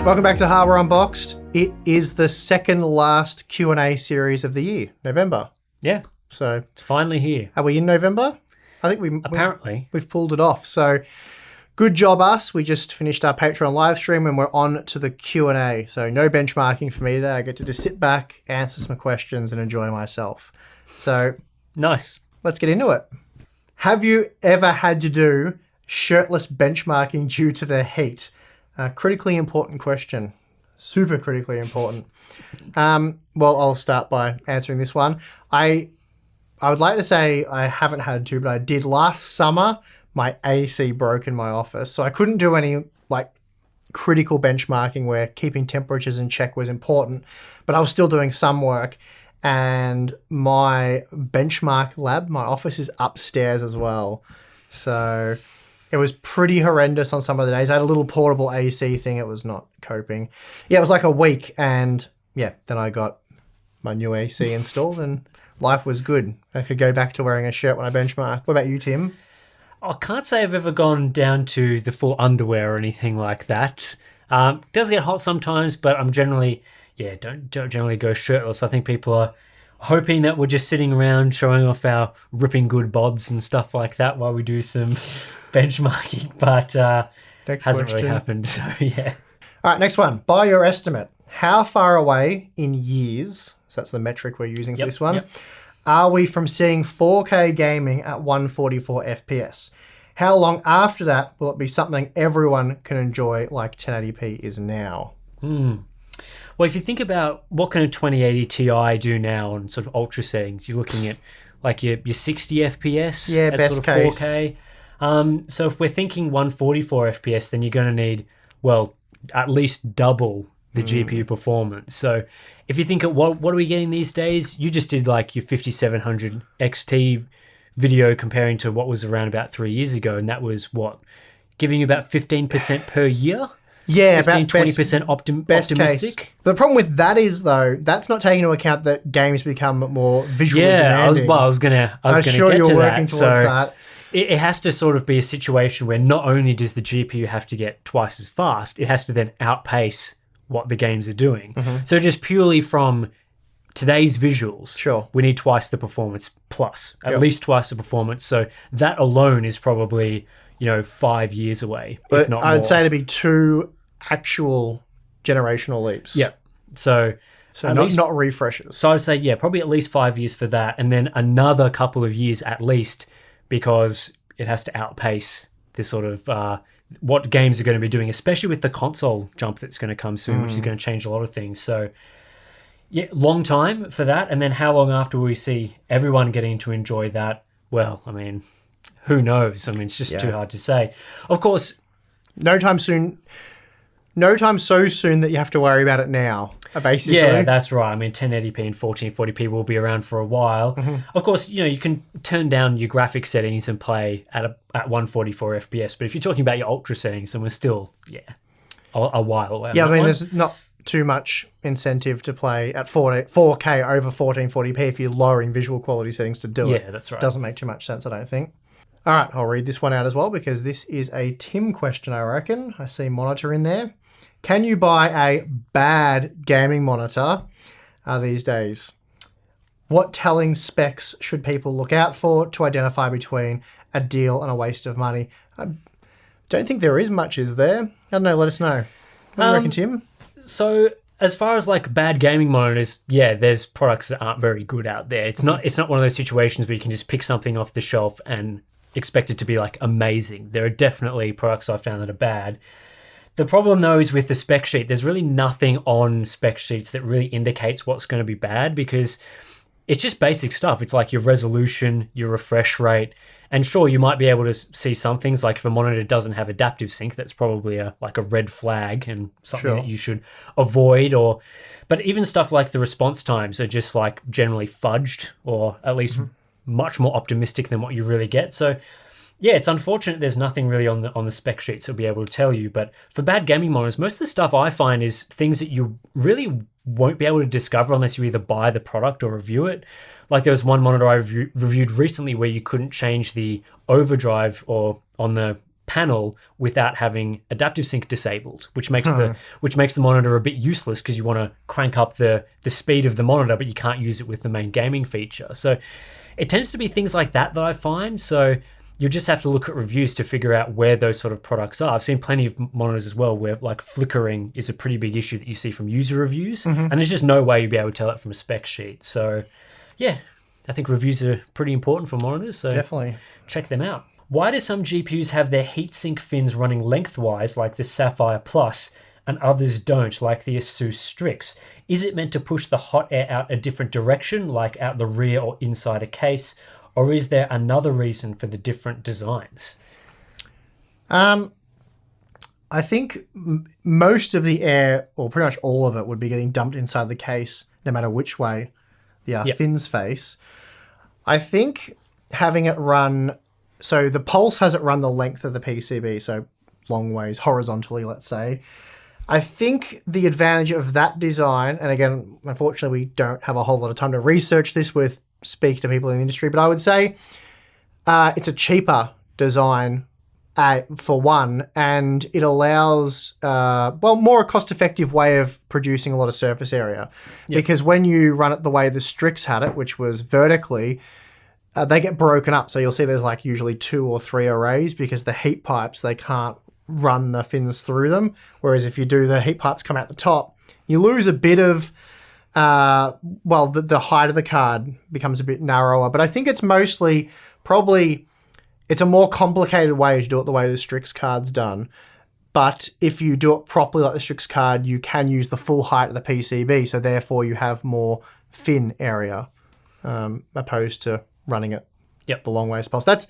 Welcome back to Hardware Unboxed. It is the second last Q&A series of the year, November. Yeah, So it's finally here. are we in November? I think we've pulled it off. So good job us. We just finished our Patreon live stream and we're on to the Q&A. So no benchmarking for me today. I get to just sit back, answer some questions and enjoy myself. So Nice. let's get into it. Have you ever had to do shirtless benchmarking due to the heat? Critically important question. Super critically important. Well, I'll start by answering this one. I would like to say I haven't had to, but I did last summer. My AC broke in my office, so I couldn't do any critical benchmarking where keeping temperatures in check was important, but I was still doing some work. And my benchmark lab, my office is upstairs as well. So it was pretty horrendous on some of the days. I had a little portable AC thing. It was not coping. Yeah, it was like a week. And yeah, then I got my new AC installed and life was good. I could go back to wearing a shirt when I benchmark. What about you, Tim? I can't say I've ever gone down to the full underwear or anything like that. It does get hot sometimes, but I'm generally, don't generally go shirtless. I think people are hoping that we're just sitting around showing off our ripping good bods and stuff like that while we do some benchmarking, but hasn't really happened. So yeah. All right, next one. By your estimate, how far away in years, so that's the metric we're using for this one, are we from seeing 4K gaming at 144 FPS? How long after that will it be something everyone can enjoy like 1080p is now? Well, if you think about what can a 2080 Ti do now on sort of ultra settings, you're looking at like your 60 FPS at best sort of 4K. So if we're thinking 144 FPS, then you're going to need, well, at least double the GPU performance. So if you think of what are we getting these days, you just did like your 5700 XT video comparing to what was around about 3 years ago, and that was what, giving you about 15% per year? Yeah, 15-20% optimistic. Case. The problem with that is, though, that's not taking into account that games become more visually demanding. I was gonna I'm sure get you're to working that. towards So that. It has to sort of be a situation where not only does the GPU have to get twice as fast, it has to then outpace what the games are doing. So just purely from today's visuals, Sure, we need twice the performance plus, at least twice the performance. So that alone is probably 5 years away, if not more. I'd say to be 2 actual generational leaps. Yeah. So not refreshes. So I'd say, probably at least 5 years for that, and then another couple of years at least, because it has to outpace this sort of what games are going to be doing, especially with the console jump that's going to come soon, which is going to change a lot of things. So yeah, long time for that. And then how long after we see everyone getting to enjoy that? Well, I mean, who knows? I mean, it's just too hard to say. Of course, No time so soon that you have to worry about it now, basically. Yeah, that's right. I mean, 1080p and 1440p will be around for a while. Of course, you can turn down your graphics settings and play at 144 FPS. But if you're talking about your ultra settings, then we're still, a while away. Yeah, I mean, there's not too much incentive to play at 4K over 1440p if you're lowering visual quality settings to do it. Yeah, that's right. Doesn't make too much sense, I don't think. All right, I'll read this one out as well because this is a Tim question, I reckon. I see monitor in there. Can you buy a bad gaming monitor these days? What telling specs should people look out for to identify between a deal and a waste of money? I don't think there is much, is there? I don't know, let us know. What do you reckon, Tim? So as far as like bad gaming monitors, there's products that aren't very good out there. It's not one of those situations where you can just pick something off the shelf and expect it to be like amazing. There are definitely products I've found that are bad. The problem, though, is with the spec sheet. There's really nothing on spec sheets that really indicates what's going to be bad because it's just basic stuff. It's like your resolution, your refresh rate, and sure, you might be able to see some things like if a monitor doesn't have adaptive sync, that's probably a red flag and something that you should avoid. But even stuff like the response times are just like generally fudged or at least much more optimistic than what you really get. So yeah, it's unfortunate there's nothing really on the spec sheets that'll be able to tell you. But for bad gaming monitors, most of the stuff I find is things that you really won't be able to discover unless you either buy the product or review it. Like there was one monitor I reviewed recently where you couldn't change the overdrive or on the panel without having adaptive sync disabled, which makes the monitor a bit useless because you want to crank up the speed of the monitor, but you can't use it with the main gaming feature. So it tends to be things like that I find. So you just have to look at reviews to figure out where those sort of products are. I've seen plenty of monitors as well where like flickering is a pretty big issue that you see from user reviews, and there's just no way you'd be able to tell it from a spec sheet. So yeah, I think reviews are pretty important for monitors, so Definitely. check them out. Why do some GPUs have their heatsink fins running lengthwise like the Sapphire Plus and others don't, like the Asus Strix? Is it meant to push the hot air out a different direction, like out the rear or inside a case? Or is there another reason for the different designs? I think most of the air, or pretty much all of it, would be getting dumped inside the case, no matter which way the fins face. I think having it run, so the Pulse has it run the length of the PCB, so long ways horizontally, let's say. I think the advantage of that design, and again, unfortunately, we don't have a whole lot of time to research this with speak to people in the industry, but I would say it's a cheaper design for one, and it allows more a cost-effective way of producing a lot of surface area. Because when you run it the way the Strix had it, which was vertically, they get broken up. So you'll see there's like usually 2 or 3 arrays because the heat pipes, they can't run the fins through them. Whereas if you do, the heat pipes come out the top, you lose a bit of the height of the card becomes a bit narrower, but I think it's mostly probably it's a more complicated way to do it the way the Strix card's done. But if you do it properly like the Strix card, you can use the full height of the PCB, so therefore you have more fin area opposed to running it the long ways pulse. That's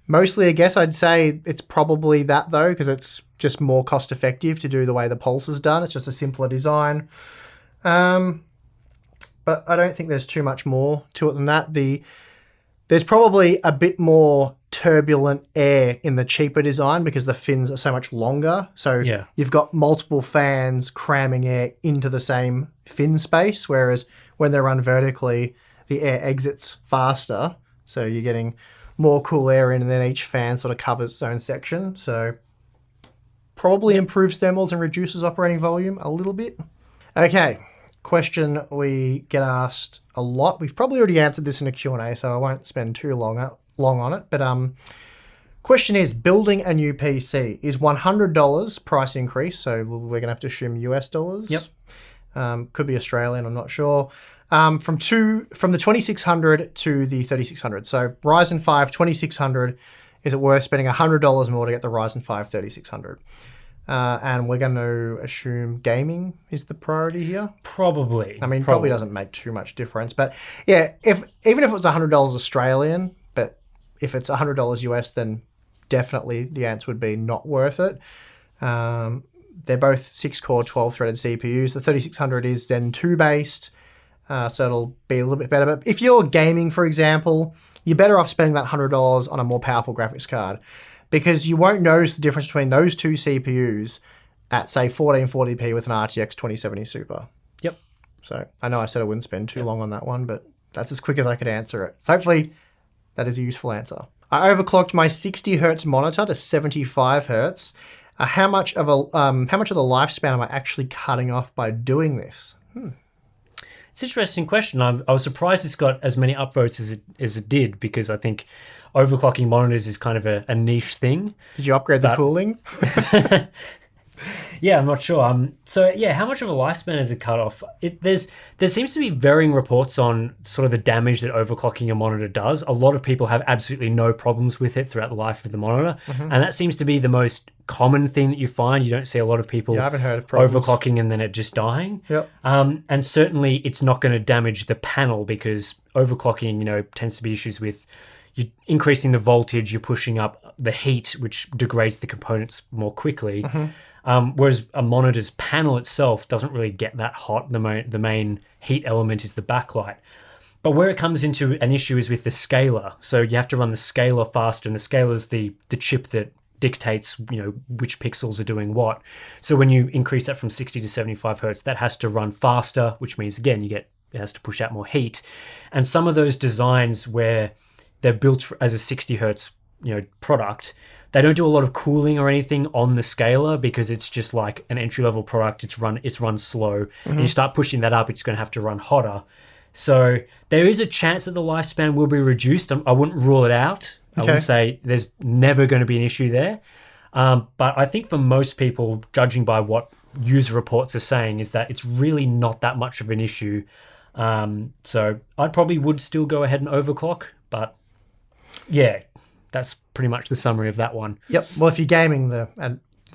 mostly, I guess I'd say it's probably that though, because it's just more cost effective to do the way the Pulse is done. It's just a simpler design. But I don't think there's too much more to it than that. There's probably a bit more turbulent air in the cheaper design because the fins are so much longer. So you've got multiple fans cramming air into the same fin space, whereas when they run vertically, the air exits faster. So you're getting more cool air in, and then each fan sort of covers its own section. So probably improves thermals and reduces operating volume a little bit. Okay. Question we get asked a lot. We've probably already answered this in a Q&A, so I won't spend too long on it. But question is, building a new PC is $100 price increase, so we're going to have to assume US dollars. Yep. Could be Australian, I'm not sure. From the 2600 to the 3600. So Ryzen 5 2600, is it worth spending $100 more to get the Ryzen 5 3600? And we're going to assume gaming is the priority here. Probably. I mean, probably doesn't make too much difference. But yeah, even if it was $100 Australian, but if it's $100 US, then definitely the answer would be not worth it. They're both 6-core, 12-threaded CPUs. The 3600 is Zen 2 based, so it'll be a little bit better. But if you're gaming, for example, you're better off spending that $100 on a more powerful graphics card, because you won't notice the difference between those two CPUs at, say, 1440p with an RTX 2070 Super. Yep. So I know I said I wouldn't spend too long on that one, but that's as quick as I could answer it. So hopefully that is a useful answer. I overclocked my 60 Hz monitor to 75 Hz. How much of the lifespan am I actually cutting off by doing this? It's an interesting question. I was surprised it's got as many upvotes as it did, because I think overclocking monitors is kind of a niche thing. Did you upgrade the cooling? Yeah, I'm not sure. So yeah, how much of a lifespan is it cut off? There seems to be varying reports on sort of the damage that overclocking a monitor does. A lot of people have absolutely no problems with it throughout the life of the monitor, and that seems to be the most common thing that you find. You don't see a lot of people I haven't heard of problems overclocking and then it just dying. Yep. And certainly it's not going to damage the panel, because overclocking, tends to be issues with you're increasing the voltage, you're pushing up the heat, which degrades the components more quickly. Whereas a monitor's panel itself doesn't really get that hot. The main heat element is the backlight. But where it comes into an issue is with the scaler. So you have to run the scaler faster, and the scaler is the chip that dictates which pixels are doing what. So when you increase that from 60 to 75 Hertz, that has to run faster, which means again it has to push out more heat. And some of those designs where they're built as a 60 Hertz product. They don't do a lot of cooling or anything on the scaler because it's just like an entry-level product. It's run slow. And you start pushing that up, it's going to have to run hotter. So there is a chance that the lifespan will be reduced. I wouldn't rule it out. I wouldn't say there's never going to be an issue there. But I think for most people, judging by what user reports are saying, is that it's really not that much of an issue. So I probably would still go ahead and overclock. But yeah, that's pretty much the summary of that one. Yep. Well, if you're gaming, the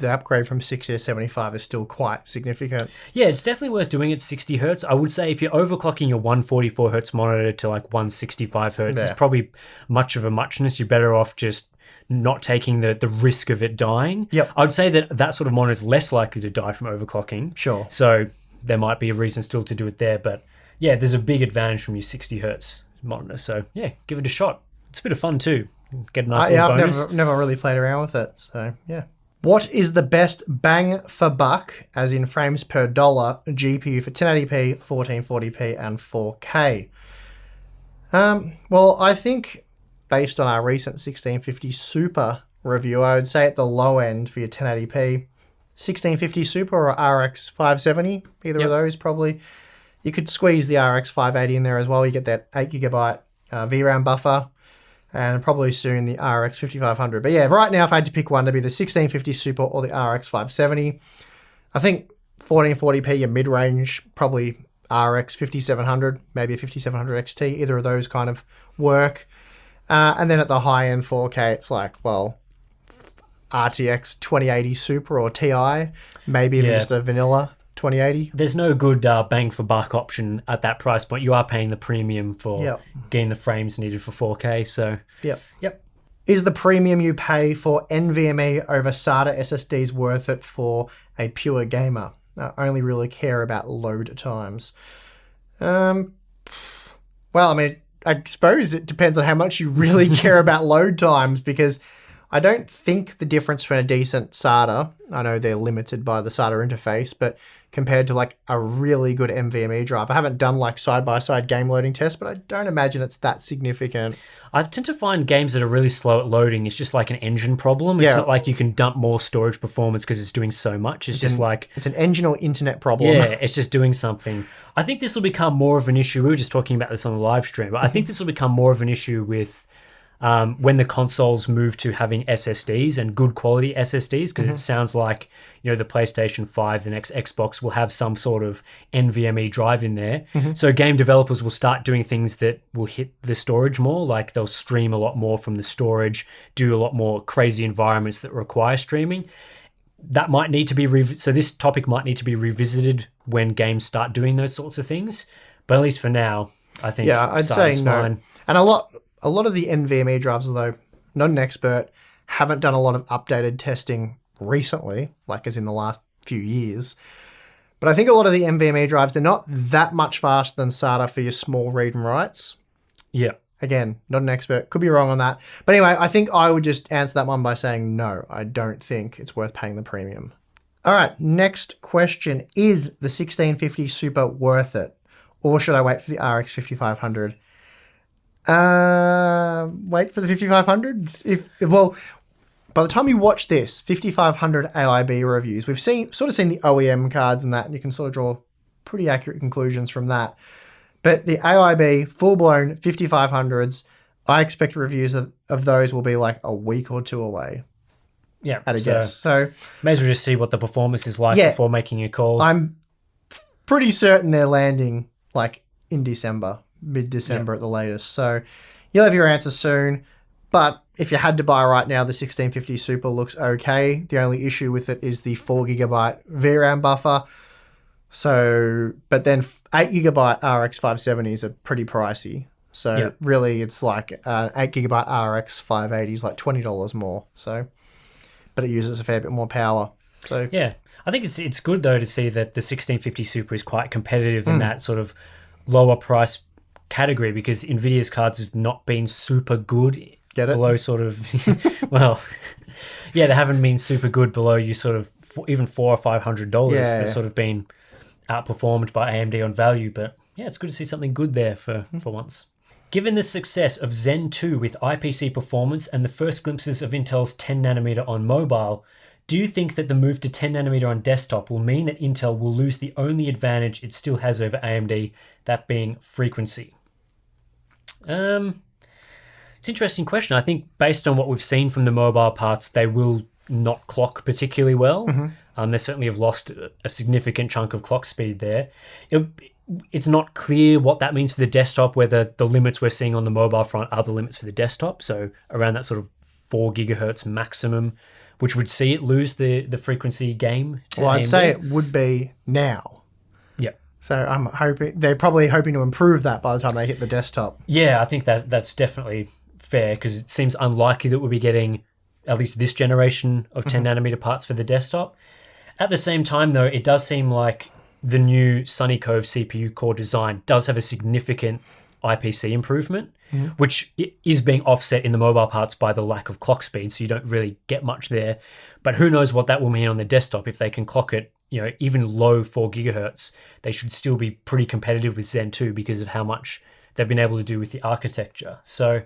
upgrade from 60 to 75 is still quite significant. Yeah, it's definitely worth doing at 60 hertz. I would say if you're overclocking your 144 hertz monitor to like 165 hertz, it's probably much of a muchness. You're better off just not taking the risk of it dying. Yep. I would say that sort of monitor is less likely to die from overclocking. Sure. So there might be a reason still to do it there. But yeah, there's a big advantage from your 60 hertz monitor. So yeah, give it a shot. It's a bit of fun too. Get a nice little bonus. I've never really played around with it. So yeah. What is the best bang for buck, as in frames per dollar, GPU for 1080p, 1440p, and 4K? Well, I think based on our recent 1650 Super review, I would say at the low end for your 1080p, 1650 Super or RX 570, either of those probably. You could squeeze the RX 580 in there as well. You get that 8GB VRAM buffer. And probably soon the RX 5500. But yeah, right now if I had to pick one to be the 1650 Super or the RX 570, I think 1440p, your mid-range, probably RX 5700, maybe a 5700 XT, either of those kind of work. And then at the high-end 4K, it's like, well, RTX 2080 Super or Ti, maybe even just a vanilla 2080. There's no good bang for buck option at that price point. You are paying the premium for getting the frames needed for 4K. So yep. Is the premium you pay for NVMe over SATA SSDs worth it for a pure gamer? I only really care about load times. Well, I mean, I suppose it depends on how much you really care about load times, because I don't think the difference between a decent SATA, I know they're limited by the SATA interface, but compared to like a really good NVMe drive, I haven't done like side-by-side game loading tests, but I don't imagine it's that significant. I tend to find games that are really slow at loading, it's just like an engine problem. It's not like you can dump more storage performance because it's doing so much. It's an engine or internet problem. Yeah, it's just doing something. I think this will become more of an issue. We were just talking about this on the live stream, but I think this will become more of an issue with when the consoles move to having SSDs and good quality SSDs, because it sounds like, the PlayStation 5, the next Xbox will have some sort of NVMe drive in there. So game developers will start doing things that will hit the storage more, like they'll stream a lot more from the storage, do a lot more crazy environments that require streaming. That might need to be so this topic might need to be revisited when games start doing those sorts of things. But at least for now, I think I'd say no. Fine. And a lot of the NVMe drives, although not an expert, haven't done a lot of updated testing recently, like as in the last few years. But I think a lot of the NVMe drives, they're not that much faster than SATA for your small read and writes. Yeah. Again, not an expert. Could be wrong on that. But anyway, I think I would just answer that one by saying no, I don't think it's worth paying the premium. All right, next question. Is the 1650 Super worth it? Or should I wait for the RX 5500? Wait for the 5500s. Well, by the time you watch this 5500 AIB reviews, we've seen the OEM cards and that, and you can sort of draw pretty accurate conclusions from that. But the AIB full-blown 5500s, I expect reviews of those will be like a week or two away. Yeah, at a guess. So may as well just see what the performance is like before making a call. I'm pretty certain they're landing like in December. Mid-December at the latest. So you'll have your answer soon. But if you had to buy right now, the 1650 Super looks okay. The only issue with it is the 4GB VRAM buffer. So, but then 8GB RX 570s are pretty pricey. So really it's like 8GB RX 580 is like $20 more. So, but it uses a fair bit more power. So yeah, I think it's good though to see that the 1650 Super is quite competitive in that sort of lower price category, because Nvidia's cards have not been super good below sort of well, they haven't been super good below you sort of even $400 or $500. They've sort of been outperformed by AMD on value. But yeah, it's good to see something good there for once. Given the success of Zen 2 with IPC performance and the first glimpses of Intel's 10nm on mobile, do you think that the move to 10nm on desktop will mean that Intel will lose the only advantage it still has over AMD, that being frequency? It's an interesting question. I think based on what we've seen from the mobile parts, they will not clock particularly well. They certainly have lost a significant chunk of clock speed there. It's not clear what that means for the desktop, whether the limits we're seeing on the mobile front are the limits for the desktop. So around that sort of 4 gigahertz maximum, which would see it lose the frequency game to Well, I'd AMD. say it would be now. Yeah. So I'm hoping they're probably hoping to improve that by the time they hit the desktop. Yeah, I think that's definitely fair, because it seems unlikely that we'll be getting at least this generation of 10nm parts for the desktop. At the same time, though, it does seem like the new Sunny Cove CPU core design does have a significant IPC improvement, which is being offset in the mobile parts by the lack of clock speed, so you don't really get much there. But who knows what that will mean on the desktop. If they can clock it, even low 4 gigahertz, they should still be pretty competitive with Zen 2 because of how much they've been able to do with the architecture. So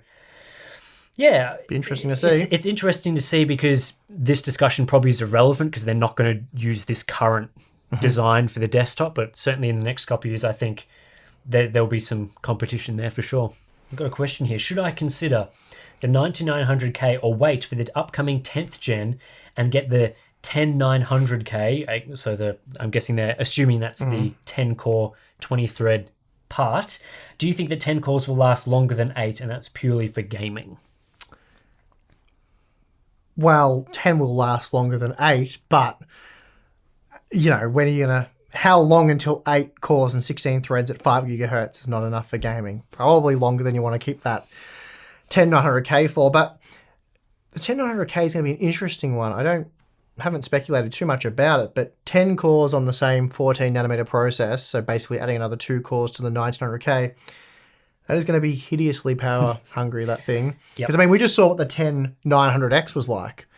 yeah, Be interesting to see. It's interesting to see, because this discussion probably is irrelevant because they're not going to use this current design for the desktop, but certainly in the next couple of years, I think there'll be some competition there for sure. I've got a question here. Should I consider the 9900K or wait for the upcoming 10th gen and get the 10900K? So I'm guessing they're assuming that's the 10 core, 20 thread part. Do you think that 10 cores will last longer than 8, and that's purely for gaming? Well, 10 will last longer than 8, but, when are you going to... How long until 8 cores and 16 threads at 5 gigahertz is not enough for gaming? Probably longer than you want to keep that 10900K for, but the 10900K is going to be an interesting one. Haven't speculated too much about it, but 10 cores on the same 14nm process, so basically adding another 2 cores to the 1900K, that is going to be hideously power hungry, that thing. Because, we just saw what the 10900X was like,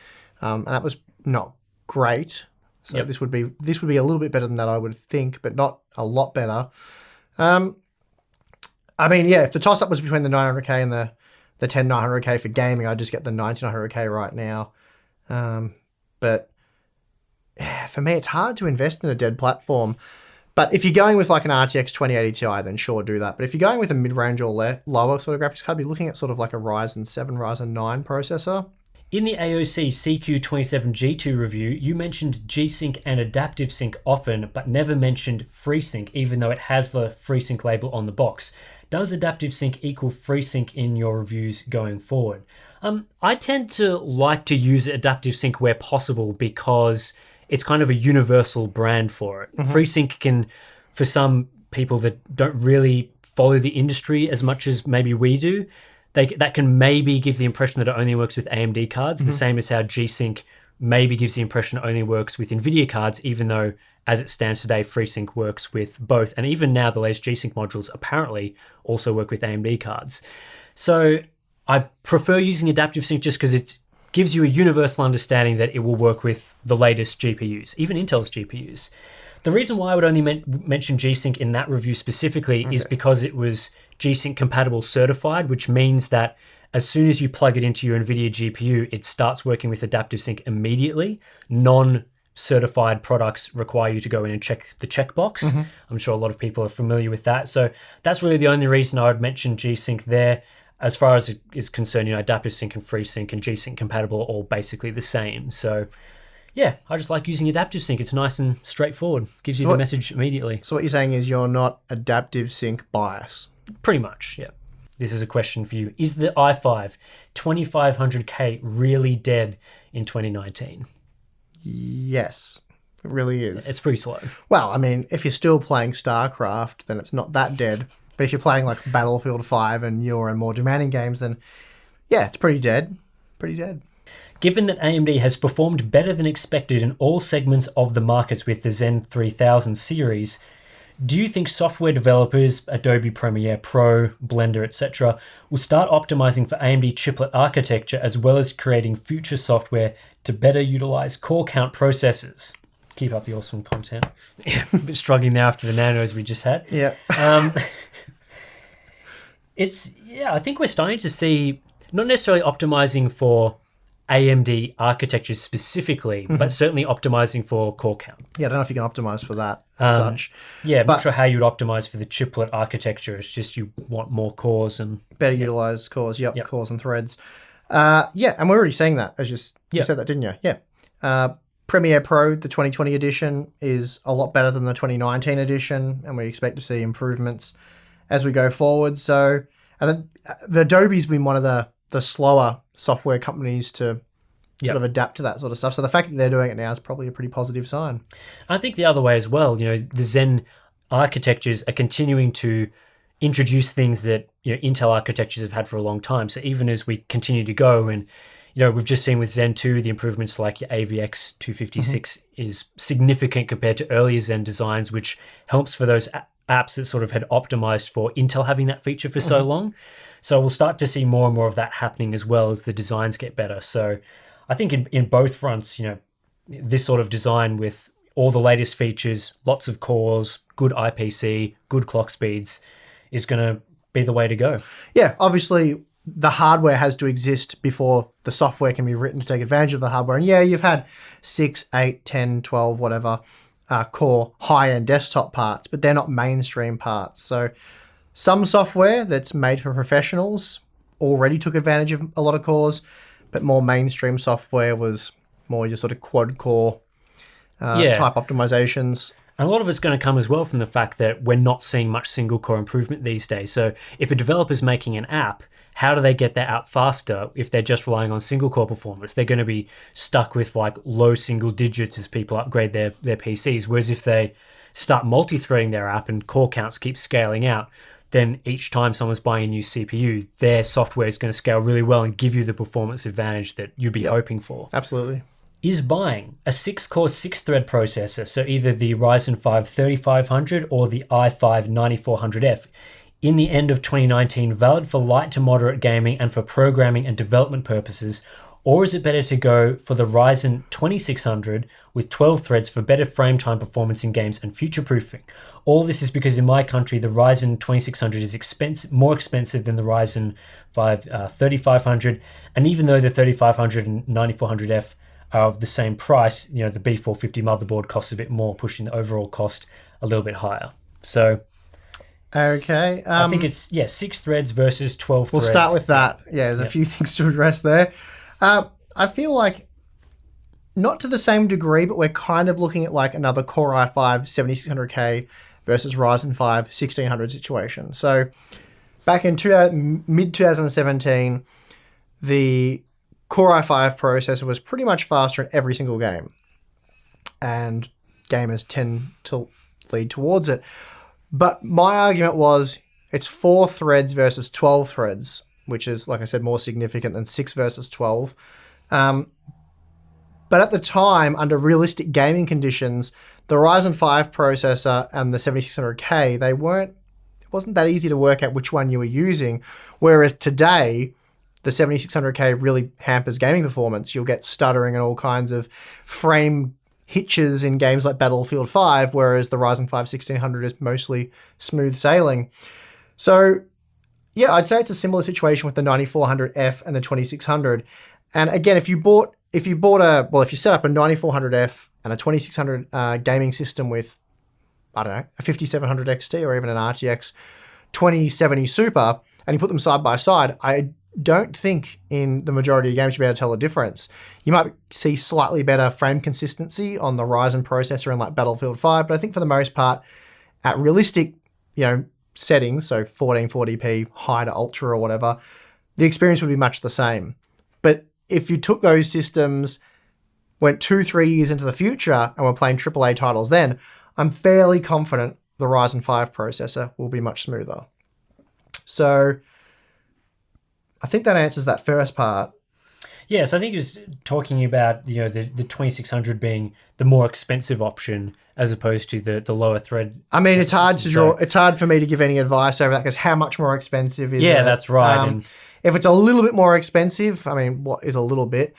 and that was not great. So this would be a little bit better than that, I would think, but not a lot better. If the toss-up was between the 900K and the 10900K for gaming, I'd just get the 1900K right now. But for me, it's hard to invest in a dead platform. But if you're going with like an RTX 2080 Ti, then sure, do that. But if you're going with a mid-range or lower sort of graphics card, be looking at sort of like a Ryzen 7, Ryzen 9 processor. In the AOC CQ27G2 review, you mentioned G-Sync and Adaptive Sync often, but never mentioned FreeSync, even though it has the FreeSync label on the box. Does Adaptive Sync equal FreeSync in your reviews going forward? I tend to like to use Adaptive Sync where possible because it's kind of a universal brand for it. FreeSync can, for some people that don't really follow the industry as much as maybe we do, that can maybe give the impression that it only works with AMD cards, the same as how G-Sync maybe gives the impression it only works with NVIDIA cards, even though, as it stands today, FreeSync works with both. And even now, the latest G-Sync modules apparently also work with AMD cards. So I prefer using Adaptive Sync just because it gives you a universal understanding that it will work with the latest GPUs, even Intel's GPUs. The reason why I would only mention G-Sync in that review specifically is because it was G-Sync compatible certified, which means that as soon as you plug it into your NVIDIA GPU, it starts working with Adaptive Sync immediately. Non-certified products require you to go in and check the checkbox. I'm sure a lot of people are familiar with that. So that's really the only reason I would mention G-Sync there. As far as it is concerned, Adaptive Sync and FreeSync and G-Sync compatible are all basically the same. So yeah, I just like using Adaptive Sync. It's nice and straightforward. Gives you the message immediately. So what you're saying is you're not Adaptive Sync bias? Pretty much, yeah. This is a question for you. Is the i5 2500K really dead in 2019? Yes, it really is. It's pretty slow. Well, if you're still playing StarCraft, then it's not that dead. But if you're playing like Battlefield 5 and newer and more demanding games, then yeah, it's pretty dead. Pretty dead. Given that AMD has performed better than expected in all segments of the markets with the Zen 3000 series, do you think software developers, Adobe Premiere Pro, Blender, etc., will start optimizing for AMD chiplet architecture as well as creating future software to better utilize core count processors? Keep up the awesome content. A bit struggling there after the nanos we just had. Yeah. It's Yeah, I think we're starting to see not necessarily optimizing for AMD architectures specifically, but certainly optimizing for core count. Yeah, I don't know if you can optimize for that as such. Yeah, I'm But- not sure how you'd optimize for the chiplet architecture. It's just you want more cores and Better utilize cores, cores and threads. Yeah, and we're already saying that, as you said that, didn't you? Yeah. Premiere Pro, the 2020 edition, is a lot better than the 2019 edition, and we expect to see improvements as we go forward. So, and then the Adobe's been one of the slower software companies to sort of adapt to that sort of stuff. So the fact that they're doing it now is probably a pretty positive sign. I think the other way as well, the Zen architectures are continuing to introduce things that Intel architectures have had for a long time. So even as we continue to go, and we've just seen with Zen 2, the improvements like your AVX 256 is significant compared to earlier Zen designs, which helps for those apps that sort of had optimized for Intel having that feature for so long. So we'll start to see more and more of that happening as well as the designs get better. So I think in both fronts, this sort of design with all the latest features, lots of cores, good IPC, good clock speeds is going to be the way to go. Yeah, obviously the hardware has to exist before the software can be written to take advantage of the hardware. And yeah, you've had 6, 8, 10, 12, whatever core high-end desktop parts, but they're not mainstream parts. So some software that's made for professionals already took advantage of a lot of cores, but more mainstream software was more your sort of quad-core type optimizations. And a lot of it's going to come as well from the fact that we're not seeing much single-core improvement these days. So if a developer's making an app, how do they get that out faster if they're just relying on single-core performance? They're going to be stuck with like low single digits as people upgrade their PCs. Whereas if they start multi-threading their app and core counts keep scaling out, then each time someone's buying a new CPU, their software is going to scale really well and give you the performance advantage that you'd be hoping for. Absolutely. Is buying a 6-core 6-thread processor, so either the Ryzen 5 3500 or the i5 9400F, in the end of 2019 valid for light to moderate gaming and for programming and development purposes, or is it better to go for the Ryzen 2600 with 12 threads for better frame time performance in games and future-proofing? All this is because in my country, the Ryzen 2600 is more expensive than the Ryzen 5 3500, and even though the 3500 and 9400F are of the same price, the B450 motherboard costs a bit more, pushing the overall cost a little bit higher. So, okay, I think it's 6 threads versus 12 we'll threads. start with that. Yeah, there's a few things to address there. I feel like not to the same degree, but we're kind of looking at like another Core i5 7600K versus Ryzen 5 1600 situation. So back in mid 2017, the Core i5 processor was pretty much faster in every single game, and gamers tend to lead towards it. But my argument was it's 4 threads versus 12 threads, which is, like I said, more significant than 6 versus 12. But at the time, under realistic gaming conditions, the Ryzen 5 processor and the 7600K, it wasn't that easy to work out which one you were using. Whereas today, the 7600K really hampers gaming performance. You'll get stuttering and all kinds of frame hitches in games like Battlefield 5, whereas the Ryzen 5 1600 is mostly smooth sailing. So yeah, I'd say it's a similar situation with the 9400F and the 2600. And again, if you set up a 9400F and a 2600 gaming system with, I don't know, a 5700 XT or even an RTX 2070 Super, and you put them side by side, I don't think in the majority of games you'll be able to tell the difference. You might see slightly better frame consistency on the Ryzen processor in like Battlefield 5, but I think for the most part, at realistic, settings, so 1440p, high to ultra or whatever, the experience would be much the same. But if you took those systems, went 2-3 years into the future and were playing AAA titles then, I'm fairly confident the Ryzen 5 processor will be much smoother. So I think that answers that first part. Yes, I think he was talking about the 2600 being the more expensive option as opposed to the lower thread. I mean, it's hard to draw. It's hard for me to give any advice over that because how much more expensive is it? Yeah, that's right. If it's a little bit more expensive, I mean, what is a little bit?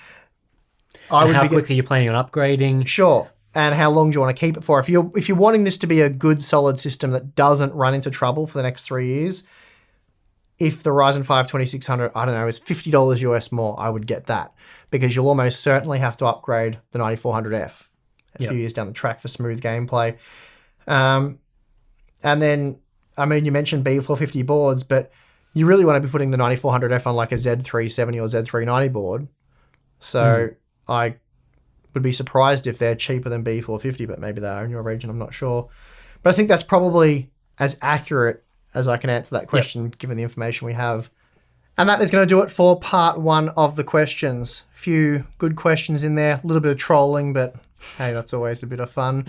And how quickly you're planning on upgrading? Sure. And how long do you want to keep it for? If you're wanting this to be a good, solid system that doesn't run into trouble for the next 3 years, if the Ryzen 5 2600, I don't know, is $50 US more, I would get that, because you'll almost certainly have to upgrade the 9400F a few years down the track for smooth gameplay. And then, I mean, you mentioned B450 boards, but you really want to be putting the 9400F on like a Z370 or Z390 board. So I would be surprised if they're cheaper than B450, but maybe they are in your region, I'm not sure. But I think that's probably as accurate as I can answer that question, given the information we have. And that is going to do it for part 1 of the questions. Few good questions in there, a little bit of trolling, but hey, that's always a bit of fun,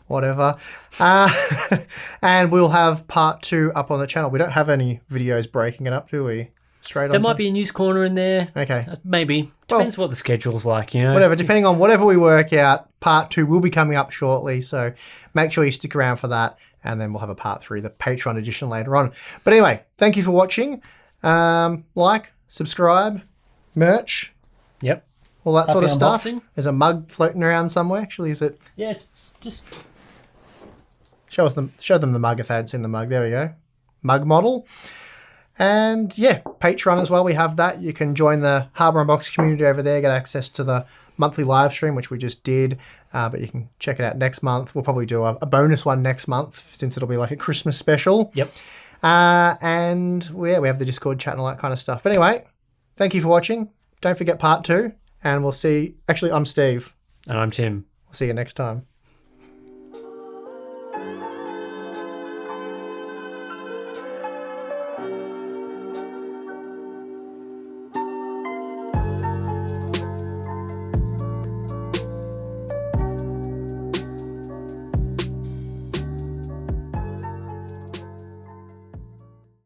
whatever. And we'll have part 2 up on the channel. We don't have any videos breaking it up, do we? Straight on. There might be a news corner in there. Okay. Maybe. Depends what the schedule's like, you know. Whatever, depending on whatever we work out, part 2 will be coming up shortly. So make sure you stick around for that. And then we'll have a part 3, the Patreon edition later on. But anyway, thank you for watching. Like, subscribe, merch. Yep. All that sort of stuff. Unboxing. There's a mug floating around somewhere. Actually, is it? Yeah, it's just... Show them the mug if they hadn't seen the mug. There we go. Mug model. And yeah, Patreon as well. We have that. You can join the Harbour Unboxed community over there, get access to the monthly live stream, which we just did. But you can check it out next month. We'll probably do a bonus one next month, since it'll be like a Christmas special. Yep. And we have the Discord chat and all that kind of stuff. But anyway, thank you for watching. Don't forget part 2. And we'll see... Actually, I'm Steve. And I'm Tim. We'll see you next time.